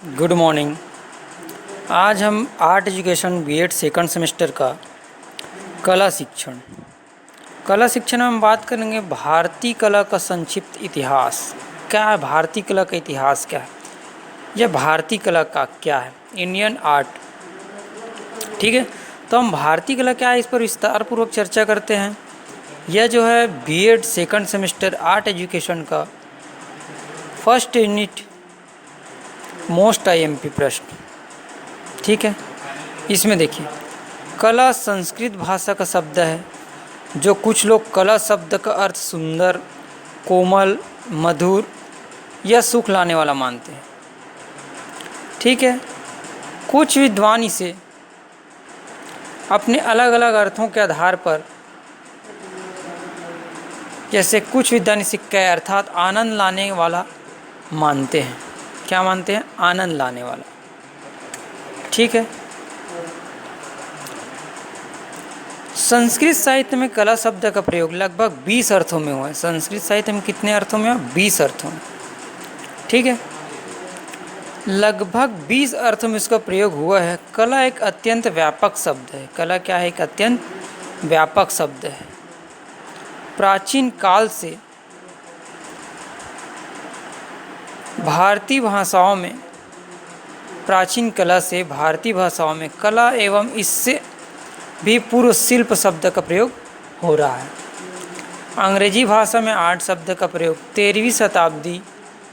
Good morning. आज हम art education BEd second semester का कला शिक्षण में हम बात करेंगे भारतीय कला का संक्षिप्त इतिहास। क्या है भारतीय कला का इतिहास, क्या है यह भारतीय कला का क्या है, इंडियन आर्ट। ठीक है, तो हम भारतीय कला क्या है इस पर विस्तार पूर्वक चर्चा करते हैं। यह जो है BEd second semester art education का फर्स्ट यूनिट मोस्ट आईएमपी प्रश्न। ठीक है, इसमें देखिए कला संस्कृत भाषा का शब्द है, जो कुछ लोग कला शब्द का अर्थ सुंदर, कोमल, मधुर या सुख लाने वाला मानते हैं। ठीक है, कुछ विद्वान इसे अपने अलग अलग अर्थों के आधार पर, जैसे कुछ विद्वान इसे कै अर्थात आनंद लाने वाला मानते हैं। क्या मानते हैं? आनंद लाने वाला। ठीक है, संस्कृत साहित्य में कला शब्द का प्रयोग लगभग 20 अर्थों में हुआ है। संस्कृत साहित्य में कितने अर्थों में हुआ? 20 अर्थों में। ठीक है, लगभग 20 अर्थों में इसका प्रयोग हुआ है। कला एक अत्यंत व्यापक शब्द है। कला क्या है? एक अत्यंत व्यापक शब्द है। प्राचीन काल से भारतीय भाषाओं में कला एवं इससे भी पूर्व शिल्प शब्द का प्रयोग हो रहा है। अंग्रेजी भाषा में आर्ट शब्द का प्रयोग 13वीं शताब्दी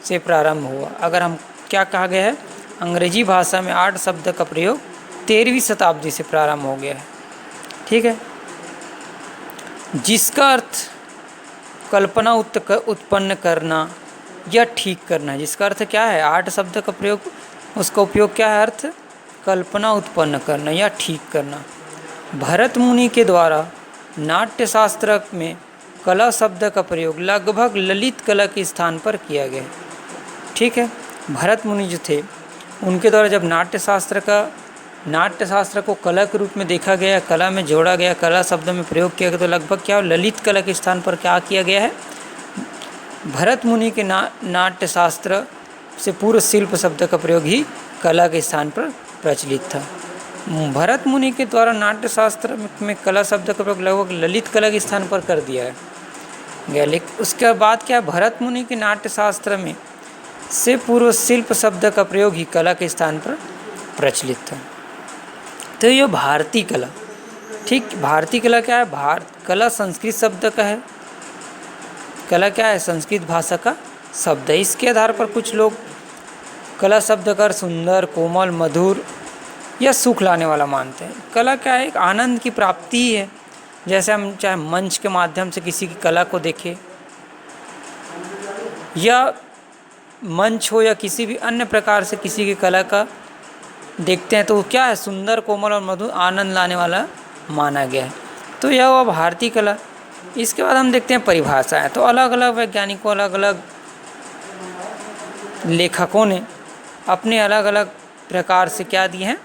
से प्रारंभ हुआ। अगर हम क्या कहा गया है, अंग्रेजी भाषा में आर्ट शब्द का प्रयोग 13वीं शताब्दी से प्रारंभ हो गया है। ठीक है, जिसका अर्थ कल्पना उत्पन्न करना या ठीक करना है। जिसका अर्थ क्या है? आर्ट शब्द का प्रयोग, उसका उपयोग क्या है? अर्थ कल्पना उत्पन्न करना या ठीक करना। भरत मुनि के द्वारा नाट्य शास्त्र में कला शब्द का प्रयोग लगभग ललित कला के स्थान पर किया गया। ठीक है, भरत मुनि जो थे उनके द्वारा जब नाट्य शास्त्र को कला के रूप में देखा गया, कला में जोड़ा गया, कला शब्द में प्रयोग किया गया, तो लगभग क्या ललित कला के स्थान पर क्या किया गया है? भरत मुनि के नाट्य शास्त्र से पूर्व शिल्प शब्द का प्रयोग ही कला के स्थान पर प्रचलित था। भरत मुनि के द्वारा नाट्य शास्त्र में कला शब्द का प्रयोग लगभग ललित कला के स्थान पर कर दिया गया। लेकिन उसके बाद क्या, भरत मुनि के नाट्य शास्त्र में से पूर्व शिल्प शब्द का प्रयोग ही कला के स्थान पर प्रचलित था। तो ये भारतीय कला। ठीक, भारतीय कला क्या है? कला संस्कृत शब्द का है। कला क्या है? संस्कृत भाषा का शब्द है। इसके आधार पर कुछ लोग कला शब्द का सुंदर, कोमल, मधुर या सुख लाने वाला मानते हैं। कला क्या है? एक आनंद की प्राप्ति ही है। जैसे हम चाहे मंच के माध्यम से किसी की कला को देखें, या मंच हो या किसी भी अन्य प्रकार से किसी की कला का देखते हैं, तो वो क्या है? सुंदर, कोमल और मधुर, आनंद लाने वाला माना गया है। तो यह हुआ भारतीय कला। इसके बाद हम देखते हैं परिभाषाएं। तो अलग अलग वैज्ञानिकों, अलग अलग लेखकों ने अपने अलग अलग प्रकार से क्या दिए हैं?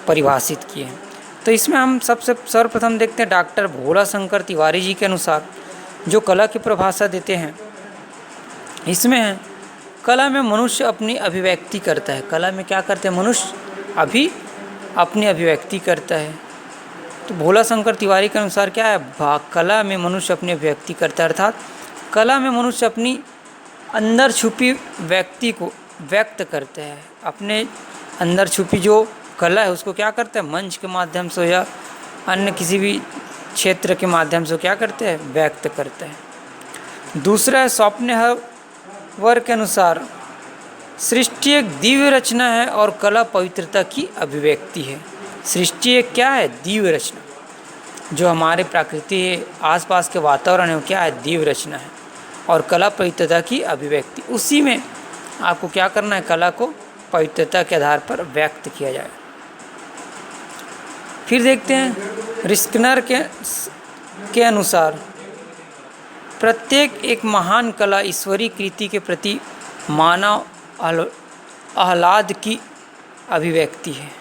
परिभाषित किए हैं। तो इसमें हम सबसे सर्वप्रथम देखते हैं डॉक्टर भोला शंकर तिवारी जी के अनुसार जो कला की परिभाषा देते हैं, इसमें है कला में मनुष्य अपनी अभिव्यक्ति करता है। कला में क्या करते हैं? मनुष्य अपनी अभिव्यक्ति करता है। तो भोला शंकर तिवारी के अनुसार क्या है? कला में मनुष्य अपनी अभिव्यक्ति करता है, अर्थात कला में मनुष्य अपनी अंदर छुपी व्यक्ति को व्यक्त करते हैं। अपने अंदर छुपी जो कला है उसको क्या करते हैं? मंच के माध्यम से या अन्य किसी भी क्षेत्र के माध्यम से क्या करते हैं? व्यक्त करते हैं। दूसरा है शोपेनहावर के अनुसार सृष्टि एक दिव्य रचना है और कला पवित्रता की अभिव्यक्ति है। सृष्टि एक क्या है? दिव्य रचना। जो हमारे प्रकृति आसपास के वातावरण है वो क्या है? दिव्य रचना है। और कला पवित्रता की अभिव्यक्ति, उसी में आपको क्या करना है? कला को पवित्रता के आधार पर व्यक्त किया जाए। फिर देखते हैं रिस्कनर के अनुसार प्रत्येक एक महान कला ईश्वरीय कृति के प्रति मानव आह्लाद की अभिव्यक्ति है।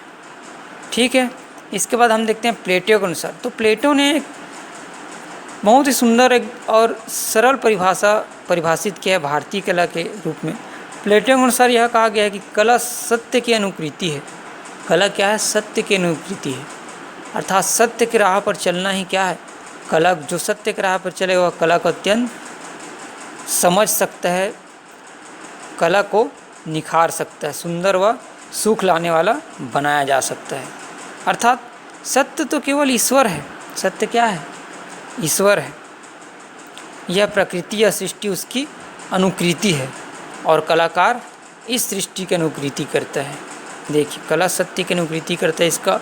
ठीक है, इसके बाद हम देखते हैं प्लेटो के अनुसार। तो प्लेटो ने बहुत ही सुंदर और सरल परिभाषित किया है भारतीय कला के रूप में। प्लेटो के अनुसार यह कहा गया है कि कला सत्य की अनुकृति है। कला क्या है? सत्य की अनुकृति है, अर्थात सत्य की राह पर चलना ही क्या है? कला। जो सत्य की राह पर चलेगा वह कला को अत्यंत समझ सकता है, कला को निखार सकता है, सुंदर व सुख लाने वाला बनाया जा सकता है। अर्थात सत्य तो केवल ईश्वर है। सत्य क्या है? ईश्वर है। यह प्रकृति या सृष्टि उसकी अनुकृति है और कलाकार इस सृष्टि की अनुकृति करता है। देखिए, कला सत्य की अनुकृति करता है, इसका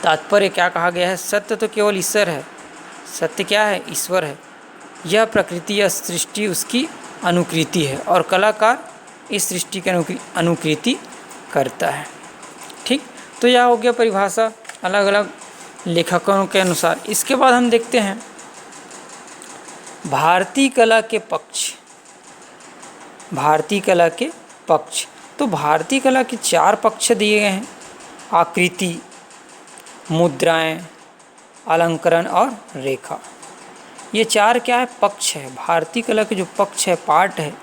तात्पर्य क्या कहा गया है? सत्य तो केवल ईश्वर है। सत्य क्या है? ईश्वर है। यह प्रकृति या सृष्टि उसकी अनुकृति है और कलाकार इस सृष्टि की अनुकृति करता है। ठीक, तो यह हो गया परिभाषा अलग अलग लेखकों के अनुसार। इसके बाद हम देखते हैं भारतीय कला के पक्ष। भारतीय कला के पक्ष, तो भारतीय कला के 4 पक्ष दिए गए हैं: आकृति, मुद्राएं, अलंकरण और रेखा। ये 4 क्या है? पक्ष है। भारतीय कला के जो पक्ष है, पार्ट है,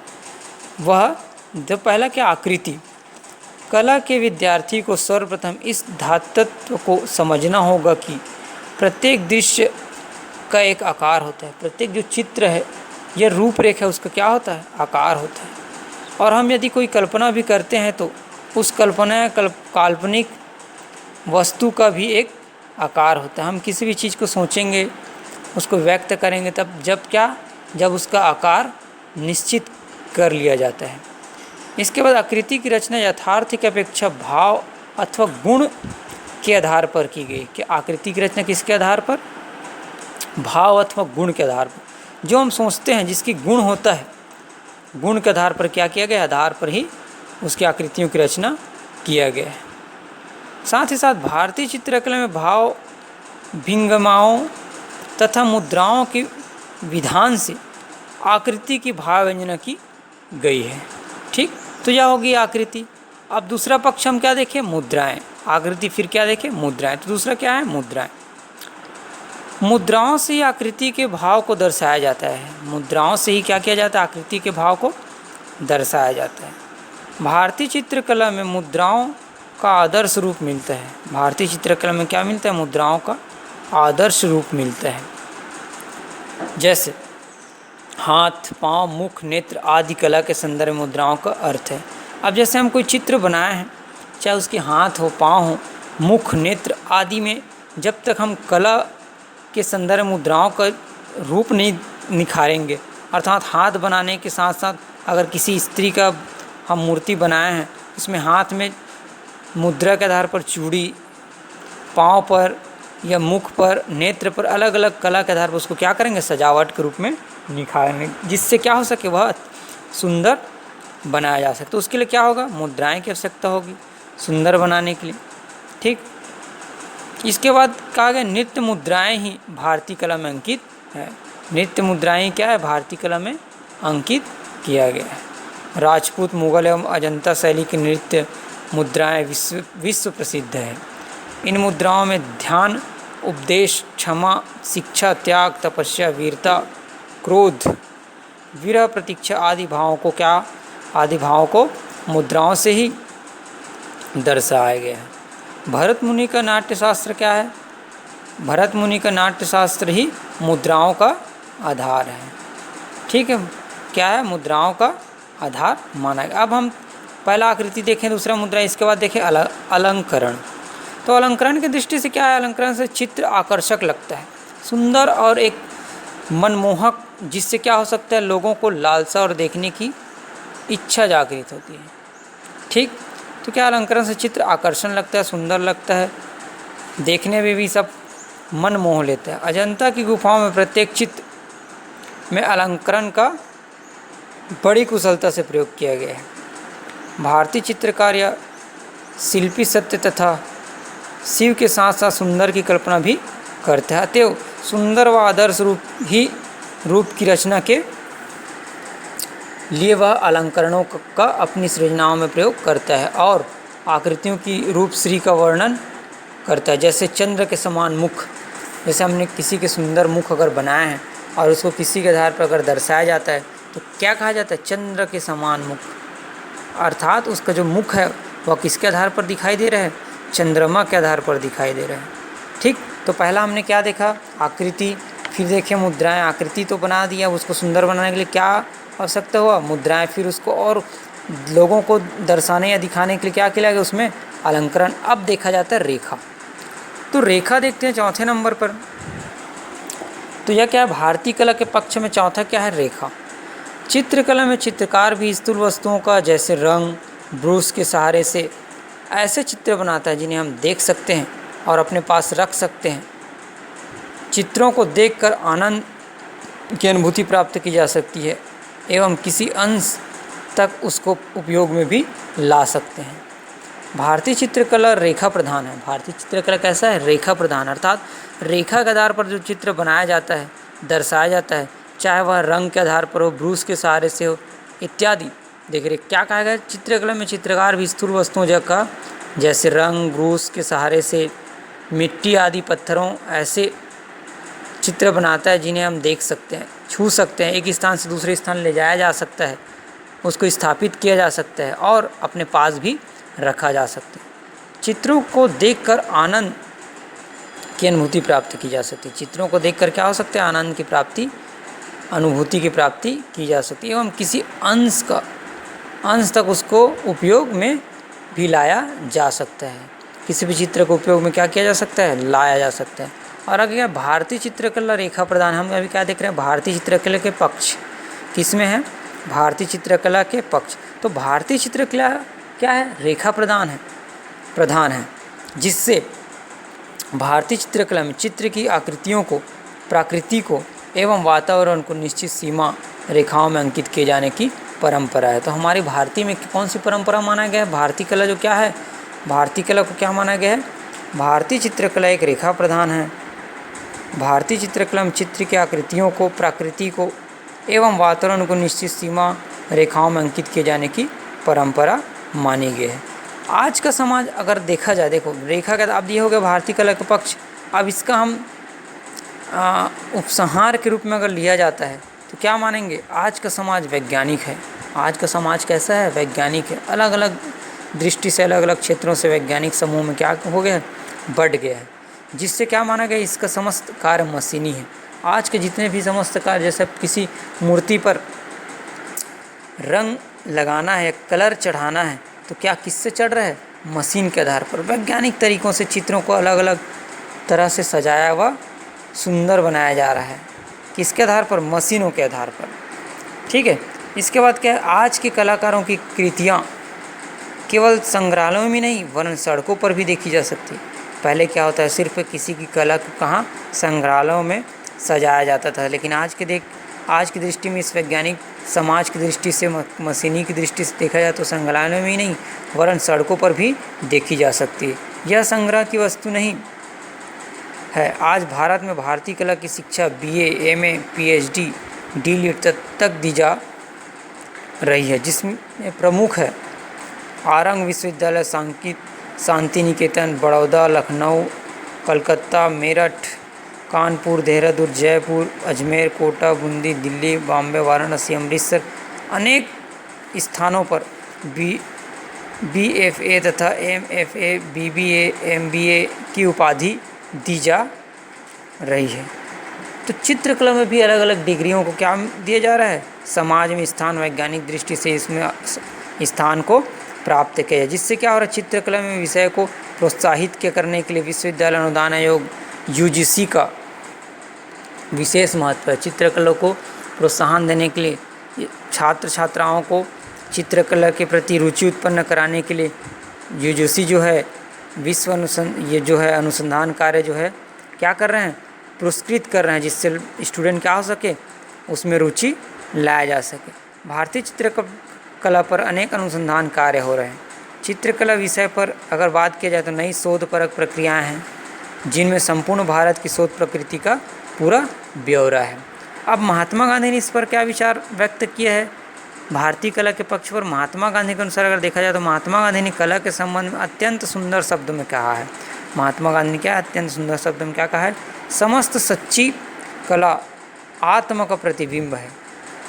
वह जो पहला क्या? आकृति। कला के विद्यार्थी को सर्वप्रथम इस धातुत्व को समझना होगा कि प्रत्येक दृश्य का एक आकार होता है। प्रत्येक जो चित्र है, यह रूपरेखा, उसका क्या होता है? आकार होता है। और हम यदि कोई कल्पना भी करते हैं तो उस काल्पनिक वस्तु का भी एक आकार होता है। हम किसी भी चीज़ को सोचेंगे, उसको व्यक्त करेंगे, जब उसका आकार निश्चित कर लिया जाता है। इसके बाद आकृति की रचना यथार्थ की अपेक्षा भाव अथवा गुण के आधार पर की गई। कि आकृति की रचना किसके आधार पर? भाव अथवा गुण के आधार पर। जो हम सोचते हैं, जिसकी गुण होता है, गुण के आधार पर क्या किया गया? आधार पर ही उसकी आकृतियों की रचना किया गया है। साथ ही साथ भारतीय चित्रकला में भाव, भंगिमाओं तथा मुद्राओं के विधान से आकृति की भाव व्यंजना की गई है। ठीक, तो यह होगी आकृति। अब दूसरा पक्ष हम क्या देखें? मुद्राएं। आकृति, फिर क्या देखें? मुद्राएं। तो दूसरा क्या है? मुद्राएं। मुद्राओं से ही आकृति के भाव को दर्शाया जाता है। मुद्राओं से ही क्या किया जाता है? आकृति के भाव को दर्शाया जाता है। भारतीय चित्रकला में मुद्राओं का आदर्श रूप मिलता है। भारतीय चित्रकला में क्या मिलता है? मुद्राओं का आदर्श रूप मिलता है। जैसे हाथ, पाँव, मुख, नेत्र आदि कला के संदर्भ में मुद्राओं का अर्थ है। अब जैसे हम कोई चित्र बनाए हैं, चाहे उसके हाथ हो, पाँव हो, मुख, नेत्र आदि में, जब तक हम कला के संदर्भ मुद्राओं का रूप नहीं निखारेंगे, अर्थात हाथ बनाने के साथ साथ अगर किसी स्त्री का हम मूर्ति बनाए हैं, उसमें हाथ में मुद्रा के आधार पर चूड़ी, पाँव पर या मुख पर, नेत्र पर अलग अलग कला के आधार पर उसको क्या करेंगे? सजावट के रूप में निखारेंगे, जिससे क्या हो सके? वह सुंदर बनाया जा सकता है। तो उसके लिए क्या होगा? मुद्राएं की आवश्यकता होगी सुंदर बनाने के लिए। ठीक, इसके बाद कहा गया नृत्य मुद्राएं ही भारतीय कला में अंकित है। नृत्य मुद्राएं क्या है? भारतीय कला में अंकित किया गया है। राजपूत, मुगल एवं अजंता शैली की नृत्य मुद्राएं विश्व प्रसिद्ध है। इन मुद्राओं में ध्यान, उपदेश, क्षमा, शिक्षा, त्याग, तपस्या, वीरता, क्रोध, विरह, प्रतीक्षा आदि भावों को मुद्राओं से ही दर्शाया गया है। भरत मुनि का नाट्यशास्त्र क्या है? भरत मुनि का नाट्यशास्त्र ही मुद्राओं का आधार है। ठीक है, क्या है? मुद्राओं का आधार माना गया। अब हम पहला आकृति देखें, दूसरा मुद्रा, इसके बाद देखें अलंकरण। तो अलंकरण की दृष्टि से क्या है? अलंकरण से चित्र आकर्षक लगता है, सुंदर और एक मनमोहक, जिससे क्या हो सकता है? लोगों को लालसा और देखने की इच्छा जागृत होती है। ठीक, तो क्या अलंकरण से चित्र आकर्षण लगता है, सुंदर लगता है, देखने में भी सब मन मोह लेता है। अजंता की गुफाओं में प्रत्येक चित्र में अलंकरण का बड़ी कुशलता से प्रयोग किया गया है। भारतीय चित्रकार या शिल्पी सत्य तथा शिव के साथ साथ सुंदर की कल्पना भी करते हैं। अतएव सुंदर व आदर्श रूप की रचना के लिए वह अलंकरणों का अपनी सृजनाओं में प्रयोग करता है और आकृतियों की रूप श्री का वर्णन करता है। जैसे चंद्र के समान मुख, जैसे हमने किसी के सुंदर मुख अगर बनाए हैं और उसको किसी के आधार पर अगर दर्शाया जाता है तो क्या कहा जाता है? चंद्र के समान मुख। अर्थात उसका जो मुख है वह किसके आधार पर दिखाई दे रहा है, चंद्रमा के आधार पर दिखाई दे रहा है। ठीक, तो पहला हमने क्या देखा, आकृति, फिर देखे मुद्राएं। आकृति तो बना दिया, उसको सुंदर बनाने के लिए क्या आवश्यकता हुआ, मुद्राएं। फिर उसको और लोगों को दर्शाने या दिखाने के लिए क्या किया गया, उसमें अलंकरण। अब देखा जाता है रेखा। तो रेखा देखते हैं चौथे नंबर पर। तो यह क्या है, भारतीय कला के पक्ष में चौथा क्या है, रेखा। चित्रकला में चित्रकार भी स्थूल वस्तुओं का जैसे रंग ब्रश के सहारे से ऐसे चित्र बनाता है जिन्हें हम देख सकते हैं और अपने पास रख सकते हैं। चित्रों को देखकर आनंद की अनुभूति प्राप्त की जा सकती है एवं किसी अंश तक उसको उपयोग में भी ला सकते हैं। भारतीय चित्रकला रेखा प्रधान है। भारतीय चित्रकला कैसा है, रेखा प्रधान, अर्थात रेखा के आधार पर जो चित्र बनाया जाता है, दर्शाया जाता है, चाहे वह रंग के आधार पर हो, ब्रश के सहारे से हो, इत्यादि। देख रहे क्या कहा गया, चित्रकला में चित्रकार भी स्थूल वस्तुओं का जैसे रंग ब्रश के सहारे से मिट्टी आदि पत्थरों ऐसे चित्र बनाता है जिन्हें हम देख सकते हैं, छू सकते हैं, एक स्थान से दूसरे स्थान ले जाया जा सकता है, उसको स्थापित किया जा सकता है और अपने पास भी रखा जा सकता है। चित्रों को देखकर आनंद की अनुभूति प्राप्त की जा सकती है। चित्रों को देखकर क्या हो सकता है, आनंद की प्राप्ति, अनुभूति की प्राप्ति की जा सकती है एवं किसी अंश तक उसको उपयोग में भी लाया जा सकता है। किसी भी चित्र को उपयोग में क्या किया जा सकता है, लाया जा सकता है। और अगर भारतीय चित्रकला रेखा प्रदान, हम अभी क्या देख रहे हैं, भारतीय चित्रकला के पक्ष किसमें है, भारतीय चित्रकला के पक्ष। तो भारतीय चित्रकला क्या है, रेखा प्रधान है, जिससे भारतीय चित्रकला में चित्र की आकृतियों को, प्रकृति को एवं वातावरण को निश्चित सीमा रेखाओं में अंकित किए जाने की परंपरा है। तो हमारी भारतीय में कौन सी परंपरा माना गया है, भारतीय कला जो क्या है, भारतीय कला को क्या माना गया है, भारतीय चित्रकला एक रेखा प्रधान है। भारतीय चित्रकला में चित्र की आकृतियों को, प्रकृति को एवं वातावरण को निश्चित सीमा रेखाओं में अंकित किए जाने की परंपरा मानी गई है। आज का समाज अगर देखा जाए, देखो रेखा का अब ये हो गया भारतीय कला का पक्ष। अब इसका हम उपसंहार के रूप में अगर लिया जाता है तो क्या मानेंगे, आज का समाज वैज्ञानिक है। आज का समाज कैसा है, वैज्ञानिक है। अलग अलग दृष्टि से, अलग अलग क्षेत्रों से वैज्ञानिक समूह में क्या हो गया है, बढ़ गया है, जिससे क्या माना गया, इसका समस्त कार्य मशीनी है। आज के जितने भी समस्त कार्य, जैसे किसी मूर्ति पर रंग लगाना है, कलर चढ़ाना है, तो क्या किससे चढ़ रहा है, मशीन के आधार पर। वैज्ञानिक तरीक़ों से चित्रों को अलग अलग तरह से सजाया हुआ सुंदर बनाया जा रहा है, किसके आधार पर, मशीनों के आधार पर। ठीक है, इसके बाद क्या है, आज के कलाकारों की कृतियाँ केवल संग्रहालयों में नहीं वरन सड़कों पर भी देखी जा सकती है। पहले क्या होता है, सिर्फ किसी की कला को कहाँ, संग्रहालयों में सजाया जाता था, लेकिन आज की दृष्टि में, इस वैज्ञानिक समाज की दृष्टि से, मशीनी की दृष्टि से देखा जाए तो संग्रहालयों में ही नहीं वरन सड़कों पर भी देखी जा सकती है। यह संग्रह की वस्तु नहीं है। आज भारत में भारतीय कला की शिक्षा BA, MA, PhD, D.Litt तक दी जा रही है, जिसमें प्रमुख है आरंग विश्वविद्यालय, शांति निकेतन, बड़ौदा, लखनऊ, कलकत्ता, मेरठ, कानपुर, देहरादून, जयपुर, अजमेर, कोटा, बूंदी, दिल्ली, बॉम्बे, वाराणसी, अमृतसर। अनेक स्थानों पर BFA तथा MFA, BBA, MBA की उपाधि दी जा रही है। तो चित्रकला में भी अलग अलग डिग्रियों को क्या दिया जा रहा है, समाज में स्थान, वैज्ञानिक दृष्टि से इसमें स्थान को प्राप्त किया है, जिससे क्या हो रहा है, चित्रकला में विषय को प्रोत्साहित करने के लिए विश्वविद्यालय अनुदान आयोग UGC का विशेष महत्व है। चित्रकला को प्रोत्साहन देने के लिए, छात्र छात्राओं को चित्रकला के प्रति रुचि उत्पन्न कराने के लिए UGC जो है अनुसंधान कार्य जो है क्या कर रहे हैं, पुरस्कृत कर रहे हैं, जिससे स्टूडेंट क्या हो सके, उसमें रुचि लाया जा सके। भारतीय चित्रकला पर अनेक अनुसंधान कार्य हो रहे हैं। चित्रकला विषय पर अगर बात किया जाए तो नई शोधपरक प्रक्रियाएं हैं, जिनमें संपूर्ण भारत की शोध प्रकृति का पूरा ब्यौरा है। अब महात्मा गांधी ने इस पर क्या विचार व्यक्त किया है, भारतीय कला के पक्ष पर महात्मा गांधी के अनुसार अगर देखा जाए तो महात्मा गांधी ने कला के संबंध में अत्यंत सुंदर शब्दों में कहा है। महात्मा गांधी ने क्या अत्यंत सुंदर शब्दों में क्या कहा है, समस्त सच्ची कला आत्मा का प्रतिबिंब है,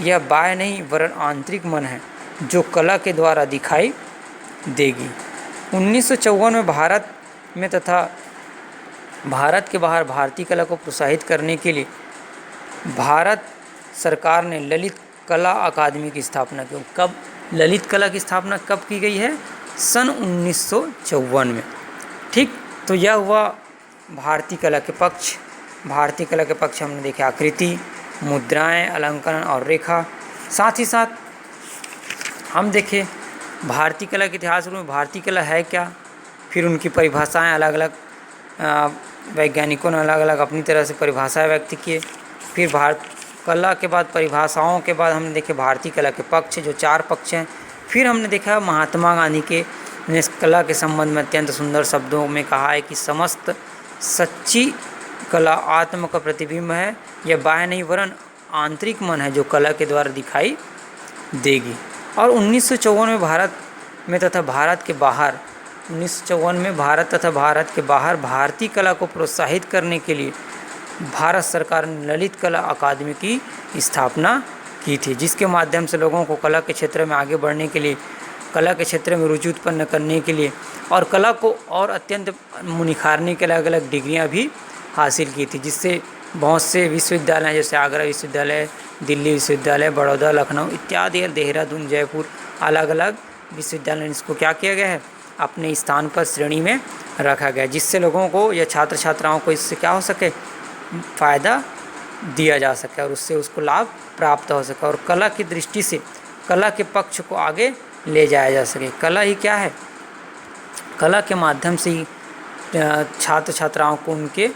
यह बाह्य नहीं वरन आंतरिक मन है जो कला के द्वारा दिखाई देगी। 1954 में भारत में तथा भारत के बाहर भारतीय कला को प्रोत्साहित करने के लिए भारत सरकार ने ललित कला अकादमी की स्थापना की। कब ललित कला की स्थापना कब की गई है? सन 1954 में। ठीक, तो यह हुआ भारतीय कला के पक्ष। भारतीय कला के पक्ष हमने देखे आकृति, मुद्राएं, अलंकरण और रेखा। साथ ही साथ हम देखें भारतीय कला के इतिहास में भारतीय कला है क्या, फिर उनकी परिभाषाएं अलग अलग वैज्ञानिकों ने अलग अलग अपनी तरह से परिभाषाएं व्यक्त किए। फिर कला के बाद परिभाषाओं के बाद हमने देखे भारतीय कला के पक्ष, जो 4 पक्ष हैं। फिर हमने देखा महात्मा गांधी के ने कला के संबंध में अत्यंत सुंदर शब्दों में कहा है कि समस्त सच्ची कला आत्मा का प्रतिबिंब है, यह बाह्य नहीं वरन आंतरिक मन है जो कला के द्वारा दिखाई देगी। और 1954 में भारत में तथा भारत के बाहर 1954 में भारत तथा भारत के बाहर भारतीय कला को प्रोत्साहित करने के लिए भारत सरकार ने ललित कला अकादमी की स्थापना की थी, जिसके माध्यम से लोगों को कला के क्षेत्र में आगे बढ़ने के लिए, कला के क्षेत्र में रुचि उत्पन्न करने के लिए और कला को और अत्यंत निखारने के लिए अलग अलग डिग्रियां भी हासिल की थी, जिससे बहुत से विश्वविद्यालय जैसे आगरा विश्वविद्यालय, दिल्ली विश्वविद्यालय, बड़ौदा, लखनऊ इत्यादि, देहरादून, जयपुर, अलग अलग विश्वविद्यालय इसको क्या किया गया है, अपने स्थान पर श्रेणी में रखा गया, जिससे लोगों को या छात्र छात्राओं को इससे क्या हो सके, फ़ायदा दिया जा सके और उससे उसको लाभ प्राप्त हो सके और कला की दृष्टि से कला के पक्ष को आगे ले जाया जा सके। कला ही क्या है? कला के माध्यम से ही छात्र छात्राओं को उनके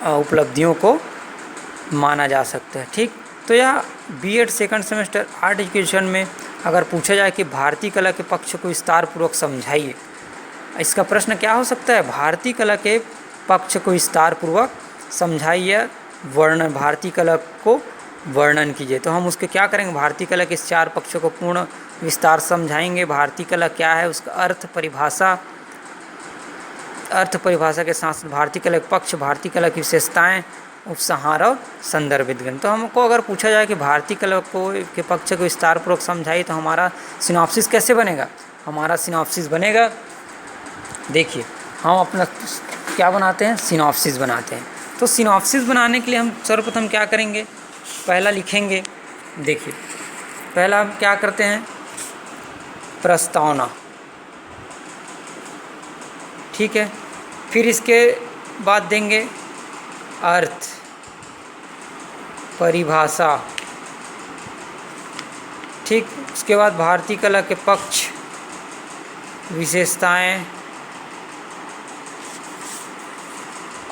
उपलब्धियों को माना जा सकता है। ठीक, तो यह BEd second semester art education में अगर पूछा जाए कि भारतीय कला के पक्ष को विस्तार पूर्वक समझाइए, इसका प्रश्न क्या हो सकता है? भारतीय कला के पक्ष को विस्तार पूर्वक समझाइए, वर्णन, भारतीय कला को वर्णन कीजिए। तो हम उसके क्या करेंगे? भारतीय कला के इस 4 पक्षों को पूर्ण विस्तार समझाएंगे। भारतीय कला क्या है, उसका अर्थ परिभाषा के साथ भारतीय कला के पक्ष, भारतीय कला की विशेषताएं, उपसंहार और संदर्भित ग्रंथ। तो हमको अगर पूछा जाए कि भारतीय कला को के पक्ष को विस्तार पूर्वक समझाइए, तो हमारा सिनॉप्सिस कैसे बनेगा? हमारा सिनॉप्सिस बनेगा, देखिए हम अपना क्या बनाते हैं, सिनॉप्सिस बनाते हैं। तो सिनॉप्सिस बनाने के लिए हम सर्वप्रथम क्या करेंगे? पहला लिखेंगे, देखिए पहला हम क्या करते हैं, प्रस्तावना, ठीक है। फिर इसके बाद देंगे अर्थ, परिभाषा, ठीक। उसके बाद भारतीय कला के पक्ष, विशेषताएं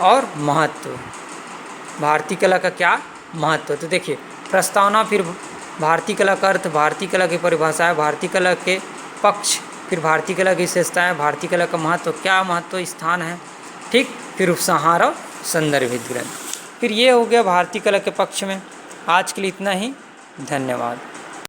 और महत्व। भारतीय कला का क्या महत्व? तो देखिए प्रस्तावना, फिर भारतीय कला का अर्थ, भारतीय कला की परिभाषाएं, भारतीय कला के पक्ष, फिर भारतीय कला की विशेषताएं, भारतीय कला का महत्व, क्या महत्व स्थान है, ठीक। फिर उपसंहार और संदर्भित ग्रंथ। फिर ये हो गया भारतीय कला के पक्ष में। आज के लिए इतना ही, धन्यवाद।